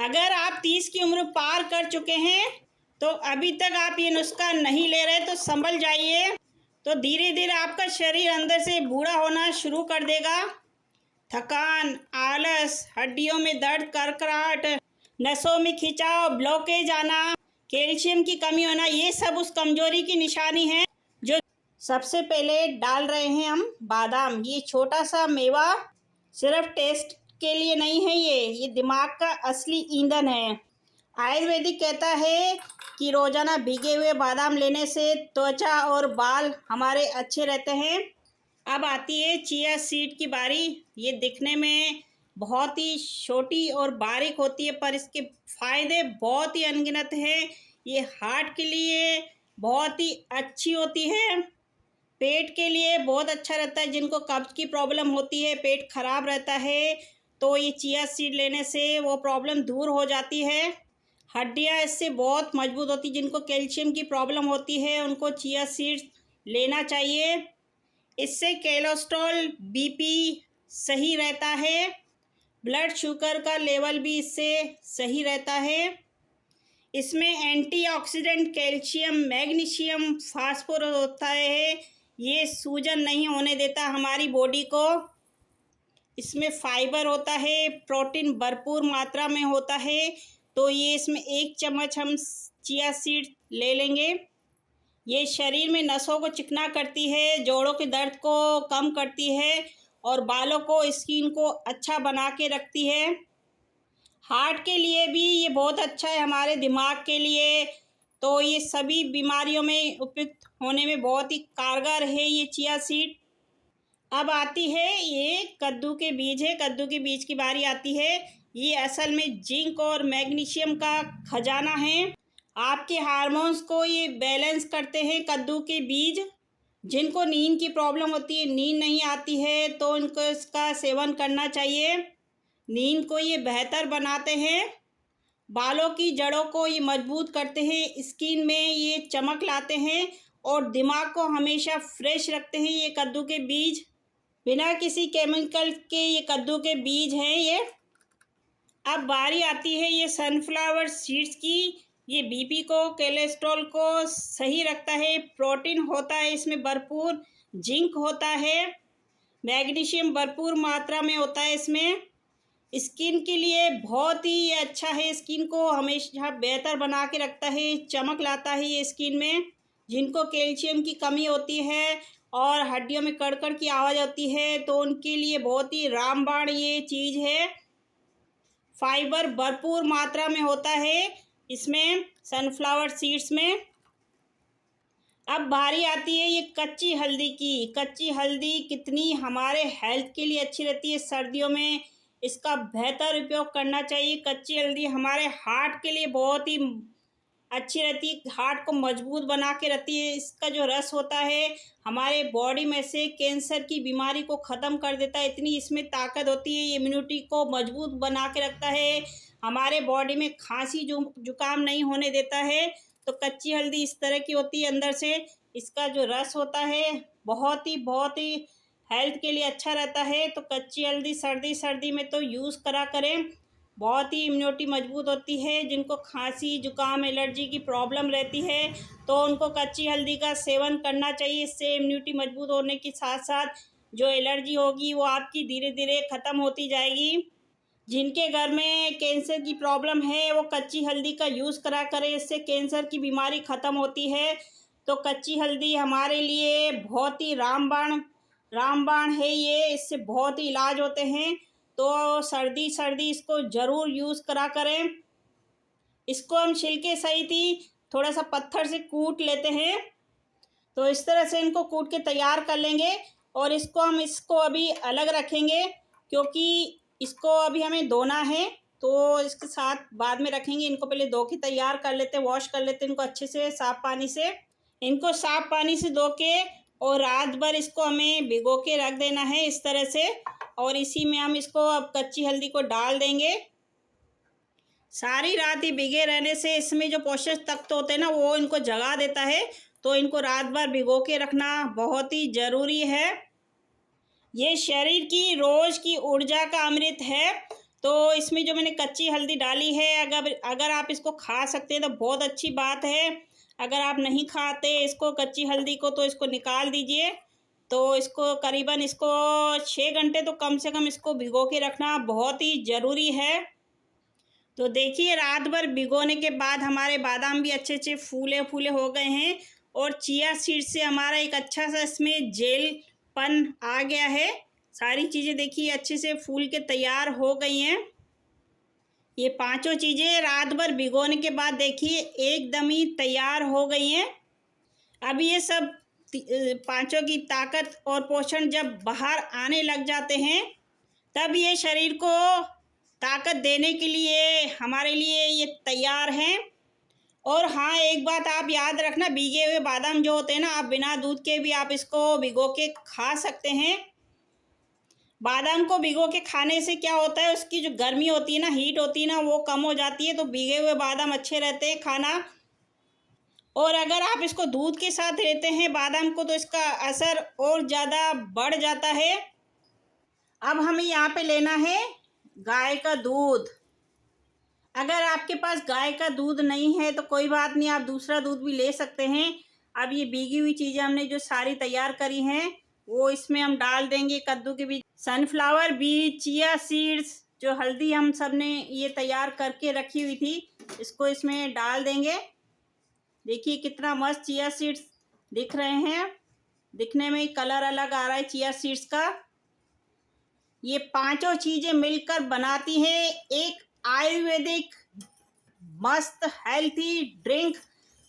अगर आप 30 की उम्र पार कर चुके हैं तो अभी तक आप ये नुस्खा नहीं ले रहे तो संभल जाइए। तो धीरे धीरे आपका शरीर अंदर से बूढ़ा होना शुरू कर देगा। थकान, आलस, हड्डियों में दर्द, करकराहट, नसों में खिंचाव, ब्लॉकेज आना, कैल्शियम की कमी होना, ये सब उस कमजोरी की निशानी है। जो सबसे पहले डाल रहे हैं हम बादाम। ये छोटा सा मेवा सिर्फ टेस्ट के लिए नहीं है, ये दिमाग का असली ईंधन है। आयुर्वेदिक कहता है कि रोजाना भीगे हुए बादाम लेने से त्वचा और बाल हमारे अच्छे रहते हैं। अब आती है चिया सीड की बारी। ये दिखने में बहुत ही छोटी और बारीक होती है पर इसके फायदे बहुत ही अनगिनत हैं। ये हार्ट के लिए बहुत ही अच्छी होती है, पेट के लिए बहुत अच्छा रहता है। जिनको कब्ज की प्रॉब्लम होती है, पेट खराब रहता है, तो ये चिया सीड लेने से वो प्रॉब्लम दूर हो जाती है। हड्डियाँ इससे बहुत मजबूत होती। जिनको कैल्शियम की प्रॉब्लम होती है उनको चिया सीड्स लेना चाहिए। इससे कोलेस्ट्रॉल, बीपी सही रहता है। ब्लड शुगर का लेवल भी इससे सही रहता है। इसमें एंटीऑक्सीडेंट, कैल्शियम, मैग्नीशियम, फास्फोरस होता है। ये सूजन नहीं होने देता हमारी बॉडी को। इसमें फाइबर होता है, प्रोटीन भरपूर मात्रा में होता है। तो ये इसमें 1 चम्मच हम चिया सीड ले लेंगे। ये शरीर में नसों को चिकना करती है, जोड़ों के दर्द को कम करती है और बालों को, स्किन को अच्छा बना के रखती है। हार्ट के लिए भी ये बहुत अच्छा है, हमारे दिमाग के लिए। तो ये सभी बीमारियों में उपयुक्त होने में बहुत ही कारगर है ये चिया सीड। अब आती है ये कद्दू के बीज है। कद्दू के बीज की बारी आती है। ये असल में जिंक और मैग्नीशियम का खजाना है। आपके हार्मोन्स को ये बैलेंस करते हैं कद्दू के बीज। जिनको नींद की प्रॉब्लम होती है, नींद नहीं आती है, तो इनको इसका सेवन करना चाहिए। नींद को ये बेहतर बनाते हैं। बालों की जड़ों को ये मजबूत करते हैं। स्किन में ये चमक लाते हैं और दिमाग को हमेशा फ्रेश रखते हैं ये कद्दू के बीज। बिना किसी केमिकल के ये कद्दू के बीज हैं ये। अब बारी आती है ये सनफ्लावर सीड्स की। ये बीपी को, कोलेस्ट्रॉल को सही रखता है। प्रोटीन होता है इसमें भरपूर, जिंक होता है, मैग्नीशियम भरपूर मात्रा में होता है इसमें। स्किन के लिए बहुत ही अच्छा है। स्किन को हमेशा बेहतर बना के रखता है, चमक लाता है ये स्किन में। जिनको कैल्शियम की कमी होती है और हड्डियों में कड़कड़ की आवाज़ होती है तो उनके लिए बहुत ही रामबाण ये चीज़ है। फाइबर भरपूर मात्रा में होता है इसमें, सनफ्लावर सीड्स में। अब बारी आती है ये कच्ची हल्दी की। कच्ची हल्दी कितनी हमारे हेल्थ के लिए अच्छी रहती है। सर्दियों में इसका बेहतर उपयोग करना चाहिए। कच्ची हल्दी हमारे हार्ट के लिए बहुत ही अच्छी रहती है, हार्ट को मजबूत बना के रखती है। इसका जो रस होता है हमारे बॉडी में से कैंसर की बीमारी को ख़त्म कर देता है। इतनी इसमें ताकत होती है, ये इम्यूनिटी को मजबूत बना के रखता है। हमारे बॉडी में खांसी जुकाम नहीं होने देता है। तो कच्ची हल्दी इस तरह की होती है अंदर से। इसका जो रस होता है बहुत ही हेल्थ के लिए अच्छा रहता है। तो कच्ची हल्दी सर्दी में तो यूज़ करा करें। बहुत ही इम्यूनिटी मजबूत होती है। जिनको खांसी, जुकाम, एलर्जी की प्रॉब्लम रहती है तो उनको कच्ची हल्दी का सेवन करना चाहिए। इससे इम्यूनिटी मजबूत होने के साथ साथ जो एलर्जी होगी वो आपकी धीरे धीरे ख़त्म होती जाएगी। जिनके घर में कैंसर की प्रॉब्लम है वो कच्ची हल्दी का यूज़ करा करें, इससे कैंसर की बीमारी ख़त्म होती है। तो कच्ची हल्दी हमारे लिए बहुत ही रामबाण है ये। इससे बहुत ही इलाज होते हैं। तो सर्दी इसको ज़रूर यूज़ करा करें। इसको हम छिलके सहित ही थोड़ा सा पत्थर से कूट लेते हैं। तो इस तरह से इनको कूट के तैयार कर लेंगे और इसको अभी अलग रखेंगे क्योंकि इसको अभी हमें धोना है। तो इसके साथ बाद में रखेंगे। इनको पहले धो के तैयार कर लेते हैं, वॉश कर लेते हैं इनको अच्छे से साफ़ पानी से। इनको साफ़ पानी से धो के और रात भर इसको हमें भिगो के रख देना है इस तरह से। और इसी में हम इसको अब कच्ची हल्दी को डाल देंगे। सारी रात ही भिगे रहने से इसमें जो पोषक तत्व होते हैं ना वो इनको जगा देता है। तो इनको रात भर भिगो के रखना बहुत ही ज़रूरी है। ये शरीर की रोज़ की ऊर्जा का अमृत है। तो इसमें जो मैंने कच्ची हल्दी डाली है, अगर आप इसको खा सकते हैं तो बहुत अच्छी बात है। अगर आप नहीं खाते इसको कच्ची हल्दी को तो इसको निकाल दीजिए। तो इसको करीबन 6 घंटे तो कम से कम इसको भिगो के रखना बहुत ही ज़रूरी है। तो देखिए रात भर भिगोने के बाद हमारे बादाम भी अच्छे अच्छे फूले फूले हो गए हैं और चिया सीड से हमारा एक अच्छा सा इसमें जेलपन आ गया है। सारी चीज़ें देखिए अच्छे से फूल के तैयार हो गई हैं। ये पांचों चीज़ें रात भर भिगोने के बाद देखिए एकदम ही तैयार हो गई हैं। अब ये सब पांचों की ताकत और पोषण जब बाहर आने लग जाते हैं तब ये शरीर को ताकत देने के लिए हमारे लिए ये तैयार हैं। और हाँ, एक बात आप याद रखना, भीगे हुए बादाम जो होते हैं ना, आप बिना दूध के भी आप इसको भिगो के खा सकते हैं। बादाम को भिगो के खाने से क्या होता है, उसकी जो गर्मी होती है ना, हीट होती है ना, वो कम हो जाती है। तो भीगे हुए बादाम अच्छे रहते हैं खाना। और अगर आप इसको दूध के साथ लेते हैं बादाम को तो इसका असर और ज़्यादा बढ़ जाता है। अब हमें यहाँ पे लेना है गाय का दूध। अगर आपके पास गाय का दूध नहीं है तो कोई बात नहीं, आप दूसरा दूध भी ले सकते हैं। अब ये भीगी हुई चीज़ें हमने जो सारी तैयार करी हैं वो इसमें हम डाल देंगे। कद्दू के बीज, सनफ्लावर बीज, चिया सीड्स, जो हल्दी हम सब ने ये तैयार करके रखी हुई थी, इसको इसमें डाल देंगे। देखिए कितना मस्त चिया सीड्स दिख रहे हैं, दिखने में कलर अलग आ रहा है चिया सीड्स का। ये पांचों चीज़ें मिलकर बनाती हैं एक आयुर्वेदिक मस्त हेल्थी ड्रिंक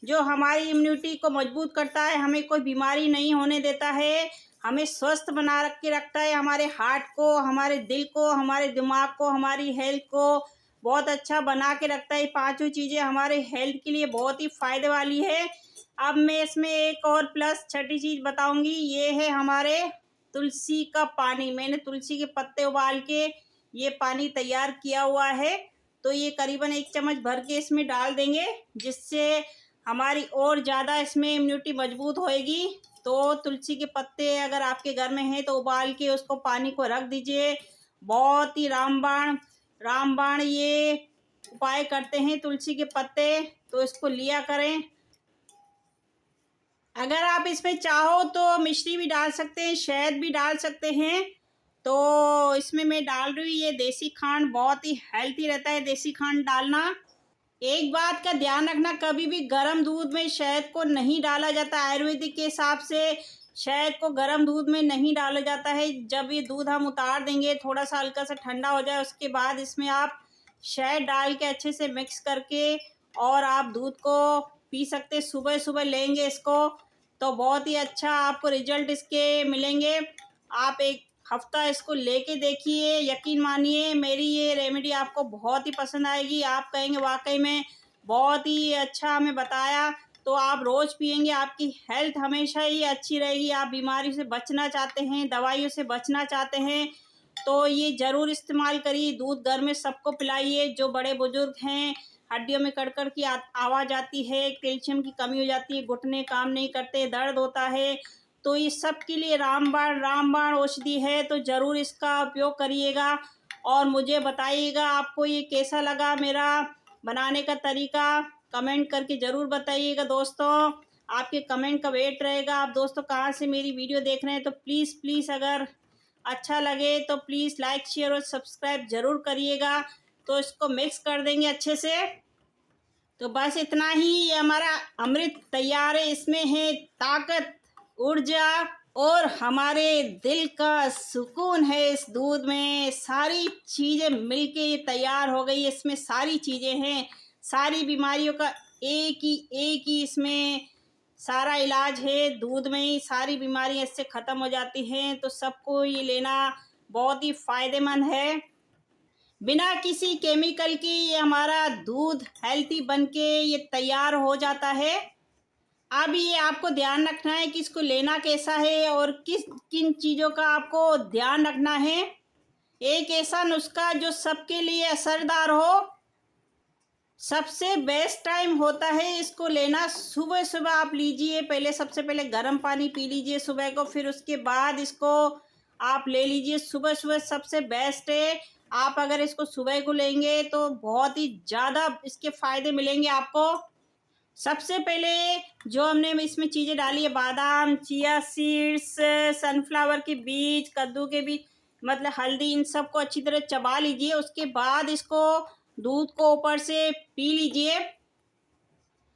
जो हमारी इम्यूनिटी को मजबूत करता है, हमें कोई बीमारी नहीं होने देता है, हमें स्वस्थ बना के रखता है, हमारे हार्ट को, हमारे दिल को, हमारे दिमाग को, हमारी हेल्थ को बहुत अच्छा बना के रखता है। पांचों चीज़ें हमारे हेल्थ के लिए बहुत ही फ़ायदे वाली है। अब मैं इसमें एक और प्लस छठी चीज़ बताऊंगी, ये है हमारे तुलसी का पानी। मैंने तुलसी के पत्ते उबाल के ये पानी तैयार किया हुआ है। तो ये करीबन 1 चम्मच भर के इसमें डाल देंगे, जिससे हमारी और ज़्यादा इसमें इम्यूनिटी मजबूत होएगी। तो तुलसी के पत्ते अगर आपके घर में हैं तो उबाल के उसको पानी को रख दीजिए। बहुत ही रामबाण ये उपाय करते हैं तुलसी के पत्ते, तो इसको लिया करें। अगर आप इसमें चाहो तो मिश्री भी डाल सकते हैं, शहद भी डाल सकते हैं। तो इसमें मैं डाल रही हूँ ये देसी खांड, बहुत ही हेल्थी रहता है देसी खांड डालना। एक बात का ध्यान रखना, कभी भी गर्म दूध में शहद को नहीं डाला जाता। आयुर्वेदिक के हिसाब से शहद को गर्म दूध में नहीं डाला जाता है। जब ये दूध हम उतार देंगे, थोड़ा सा हल्का सा ठंडा हो जाए, उसके बाद इसमें आप शहद डाल के अच्छे से मिक्स करके और आप दूध को पी सकते। सुबह सुबह लेंगे इसको तो बहुत ही अच्छा आपको रिजल्ट इसके मिलेंगे। आप एक हफ्ता इसको लेके देखिए, यकीन मानिए मेरी ये रेमेडी आपको बहुत ही पसंद आएगी। आप कहेंगे वाकई में बहुत ही अच्छा हमें बताया। तो आप रोज़ पिएंगे, आपकी हेल्थ हमेशा ही अच्छी रहेगी। आप बीमारी से बचना चाहते हैं, दवाइयों से बचना चाहते हैं तो ये ज़रूर इस्तेमाल करिए। दूध घर में सबको पिलाइए। जो बड़े बुजुर्ग हैं, हड्डियों में कड़कड़ की आवाज़ आती है, कैल्शियम की कमी हो जाती है, घुटने काम नहीं करते, दर्द होता है, तो ये सब के लिए रामबाण औषधि है। तो ज़रूर इसका उपयोग करिएगा और मुझे बताइएगा आपको ये कैसा लगा मेरा बनाने का तरीका। कमेंट करके ज़रूर बताइएगा दोस्तों, आपके कमेंट का वेट रहेगा। आप दोस्तों कहाँ से मेरी वीडियो देख रहे हैं तो प्लीज़ अगर अच्छा लगे तो प्लीज़ लाइक शेयर और सब्सक्राइब ज़रूर करिएगा। तो इसको मिक्स कर देंगे अच्छे से। तो बस इतना ही, ये हमारा अमृत तैयार है। इसमें है ताकत, ऊर्जा और हमारे दिल का सुकून है। इस दूध में सारी चीज़ें मिलके ये तैयार हो गई। इसमें सारी चीज़ें हैं, सारी बीमारियों का एक ही इसमें सारा इलाज है। दूध में ही सारी बीमारियां इससे ख़त्म हो जाती हैं। तो सबको ये लेना बहुत ही फ़ायदेमंद है। बिना किसी केमिकल की ये हमारा दूध हेल्थी बनके ये तैयार हो जाता है। अब ये आपको ध्यान रखना है कि इसको लेना कैसा है और किन चीज़ों का आपको ध्यान रखना है। एक ऐसा नुस्खा जो सबके लिए असरदार हो। सबसे बेस्ट टाइम होता है इसको लेना सुबह सुबह आप लीजिए। पहले सबसे पहले गर्म पानी पी लीजिए सुबह को, फिर उसके बाद इसको आप ले लीजिए सुबह सुबह, सबसे बेस्ट है। आप अगर इसको सुबह को लेंगे तो बहुत ही ज़्यादा इसके फ़ायदे मिलेंगे आपको। सबसे पहले जो हमने इसमें चीज़ें डाली है, बादाम, चिया सीड्स, सनफ्लावर के बीज, कद्दू के बीज, मतलब हल्दी, इन सबको अच्छी तरह चबा लीजिए। उसके बाद इसको दूध को ऊपर से पी लीजिए।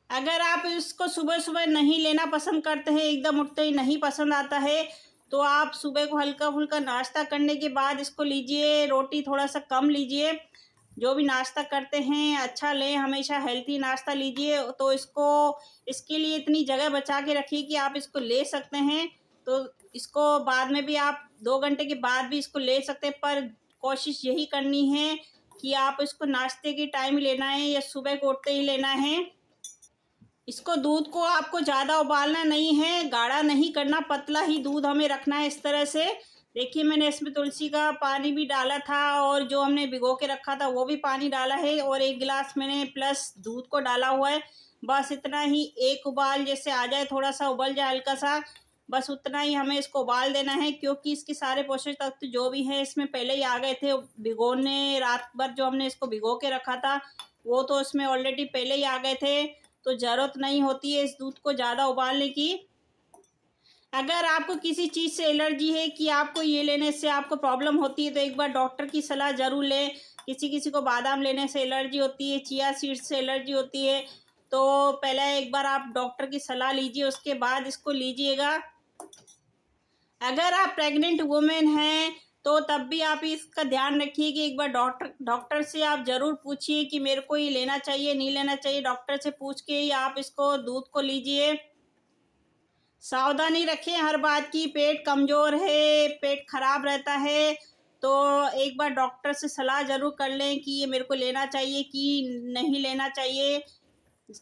अगर आप इसको सुबह सुबह नहीं लेना पसंद करते हैं, एकदम उठते ही नहीं पसंद आता है, तो आप सुबह को हल्का फुल्का नाश्ता करने के बाद इसको लीजिए। रोटी थोड़ा सा कम लीजिए। जो भी नाश्ता करते हैं अच्छा लें, हमेशा हेल्थी नाश्ता लीजिए। तो इसके लिए इतनी जगह बचा के रखिए कि आप इसको ले सकते हैं। तो इसको बाद में भी आप 2 घंटे के बाद भी इसको ले सकते हैं, पर कोशिश यही करनी है कि आप इसको नाश्ते के टाइम ही लेना है या सुबह को उठते ही लेना है। इसको दूध को आपको ज़्यादा उबालना नहीं है, गाढ़ा नहीं करना, पतला ही दूध हमें रखना है इस तरह से। देखिए मैंने इसमें तुलसी का पानी भी डाला था और जो हमने भिगो के रखा था वो भी पानी डाला है और 1 गिलास मैंने प्लस दूध को डाला हुआ है। बस इतना ही, एक उबाल जैसे आ जाए, थोड़ा सा उबल जाए हल्का सा, बस उतना ही हमें इसको उबाल देना है, क्योंकि इसके सारे पोषक तत्व जो भी हैं इसमें पहले ही आ गए थे। भिगोने रात भर जो हमने इसको भिगो के रखा था वो तो इसमें ऑलरेडी पहले ही आ गए थे, तो ज़रूरत नहीं होती है इस दूध को ज़्यादा उबालने की। अगर आपको किसी चीज़ से एलर्जी है कि आपको ये लेने से आपको प्रॉब्लम होती है, तो एक बार डॉक्टर की सलाह ज़रूर लें। किसी किसी को बादाम लेने से एलर्जी होती है, चिया सीड्स से एलर्जी होती है, तो पहले एक बार आप डॉक्टर की सलाह लीजिए, उसके बाद इसको लीजिएगा। अगर आप प्रेग्नेंट वुमेन हैं तो तब भी आप इसका ध्यान रखिए कि एक बार डॉक्टर से आप ज़रूर पूछिए कि मेरे को ये लेना चाहिए नहीं लेना चाहिए। डॉक्टर से पूछ के ही आप इसको दूध को लीजिए। सावधानी रखें हर बात की। पेट कमज़ोर है, पेट खराब रहता है, तो एक बार डॉक्टर से सलाह ज़रूर कर लें कि ये मेरे को लेना चाहिए कि नहीं लेना चाहिए,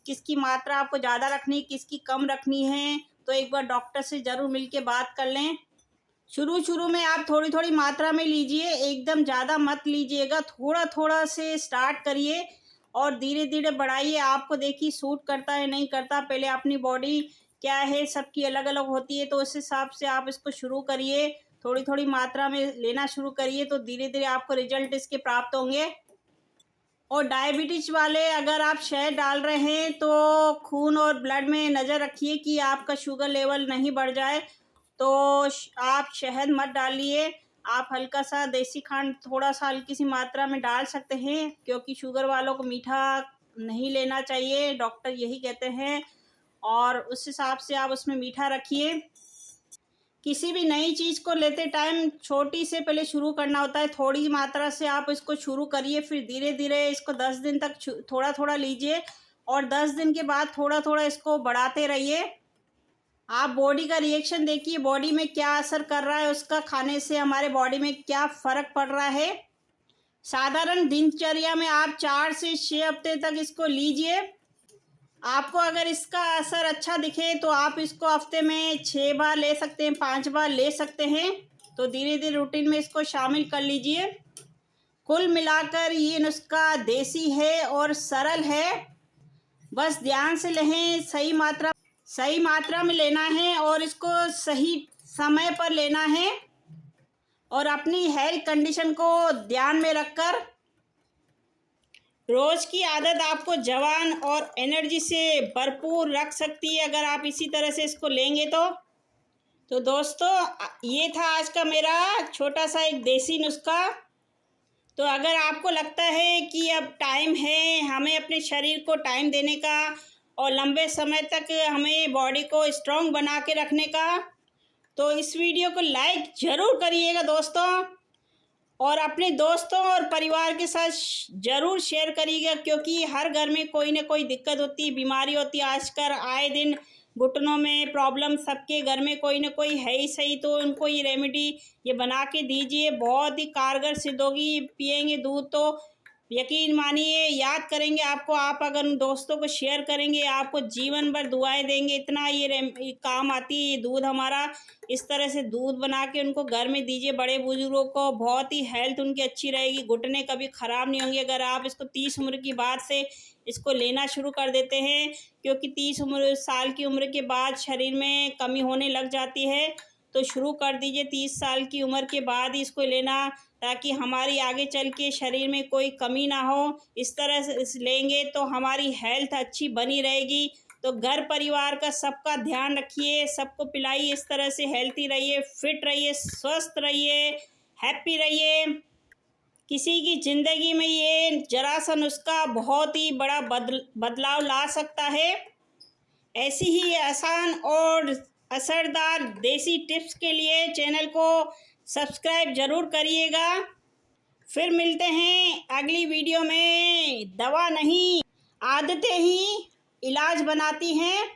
किसकी मात्रा आपको ज़्यादा रखनी, किसकी कम रखनी है। तो एक बार डॉक्टर से ज़रूर मिल के बात कर लें। शुरू में आप थोड़ी थोड़ी मात्रा में लीजिए, एकदम ज़्यादा मत लीजिएगा, थोड़ा थोड़ा से स्टार्ट करिए और धीरे धीरे बढ़ाइए। आपको देखिए सूट करता है नहीं करता, पहले अपनी बॉडी क्या है सबकी अलग अलग होती है, तो उस हिसाब से आप इसको शुरू करिए। थोड़ी थोड़ी मात्रा में लेना शुरू करिए, तो धीरे धीरे आपको रिजल्ट इसके प्राप्त होंगे। और डायबिटीज़ वाले अगर आप शहद डाल रहे हैं तो खून और ब्लड में नज़र रखिए कि आपका शुगर लेवल नहीं बढ़ जाए, तो आप शहद मत डालिए। आप हल्का सा देसी खांड थोड़ा सा हल्की सी मात्रा में डाल सकते हैं, क्योंकि शुगर वालों को मीठा नहीं लेना चाहिए, डॉक्टर यही कहते हैं, और उस हिसाब से आप उसमें मीठा रखिए। किसी भी नई चीज़ को लेते टाइम छोटी से पहले शुरू करना होता है, थोड़ी मात्रा से आप इसको शुरू करिए, फिर धीरे धीरे इसको 10 दिन तक थोड़ा थोड़ा लीजिए और 10 दिन के बाद थोड़ा थोड़ा इसको बढ़ाते रहिए। आप बॉडी का रिएक्शन देखिए, बॉडी में क्या असर कर रहा है, उसका खाने से हमारे बॉडी में क्या फ़र्क पड़ रहा है। साधारण दिनचर्या में आप 4 से 6 हफ्ते तक इसको लीजिए। आपको अगर इसका असर अच्छा दिखे तो आप इसको हफ्ते में 6 बार ले सकते हैं, 5 बार ले सकते हैं। तो धीरे धीरे रूटीन में इसको शामिल कर लीजिए। कुल मिलाकर ये नुस्खा देसी है और सरल है, बस ध्यान से लें, सही मात्रा में लेना है और इसको सही समय पर लेना है और अपनी हेल्थ कंडीशन को ध्यान में रखकर। रोज़ की आदत आपको जवान और एनर्जी से भरपूर रख सकती है अगर आप इसी तरह से इसको लेंगे तो दोस्तों ये था आज का मेरा छोटा सा एक देसी नुस्खा। तो अगर आपको लगता है कि अब टाइम है हमें अपने शरीर को टाइम देने का और लंबे समय तक हमें बॉडी को स्ट्रॉन्ग बना के रखने का, तो इस वीडियो को लाइक ज़रूर करिएगा दोस्तों, और अपने दोस्तों और परिवार के साथ ज़रूर शेयर करिएगा, क्योंकि हर घर में कोई ना कोई दिक्कत होती है, बीमारी होती है। आजकल आए दिन घुटनों में प्रॉब्लम, सबके घर में कोई ना कोई है ही सही, तो उनको ये रेमेडी ये बना के दीजिए, बहुत ही कारगर सिद्ध होगी। पिएंगे दूध तो यकीन मानिए याद करेंगे आपको। आप अगर उन दोस्तों को शेयर करेंगे आपको जीवन भर दुआएं देंगे, इतना ये काम आती है ये दूध हमारा। इस तरह से दूध बना के उनको घर में दीजिए, बड़े बुजुर्गों को, बहुत ही हेल्थ उनकी अच्छी रहेगी, घुटने कभी ख़राब नहीं होंगे अगर आप इसको 30 उम्र की बाद से इसको लेना शुरू कर देते हैं, क्योंकि 30 साल की उम्र के बाद शरीर में कमी होने लग जाती है। तो शुरू कर दीजिए 30 साल की उम्र के बाद ही इसको लेना, ताकि हमारी आगे चल के शरीर में कोई कमी ना हो। इस तरह से लेंगे तो हमारी हेल्थ अच्छी बनी रहेगी। तो घर परिवार का सबका ध्यान रखिए, सबको पिलाइए, इस तरह से हेल्थी रहिए, फिट रहिए, स्वस्थ रहिए, हैप्पी रहिए। किसी की ज़िंदगी में ये जरा सा नुस्खा बहुत ही बड़ा बदलाव ला सकता है। ऐसी ही आसान और असरदार देसी टिप्स के लिए चैनल को सब्सक्राइब ज़रूर करिएगा। फिर मिलते हैं अगली वीडियो में। दवा नहीं, आदतें ही इलाज बनाती हैं।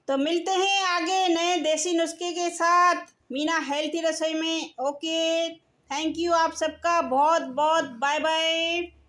तो मिलते हैं आगे नए देसी नुस्खे के साथ मीना हेल्थी रसोई में। ओके, थैंक यू आप सबका बहुत बहुत, बाय बाय।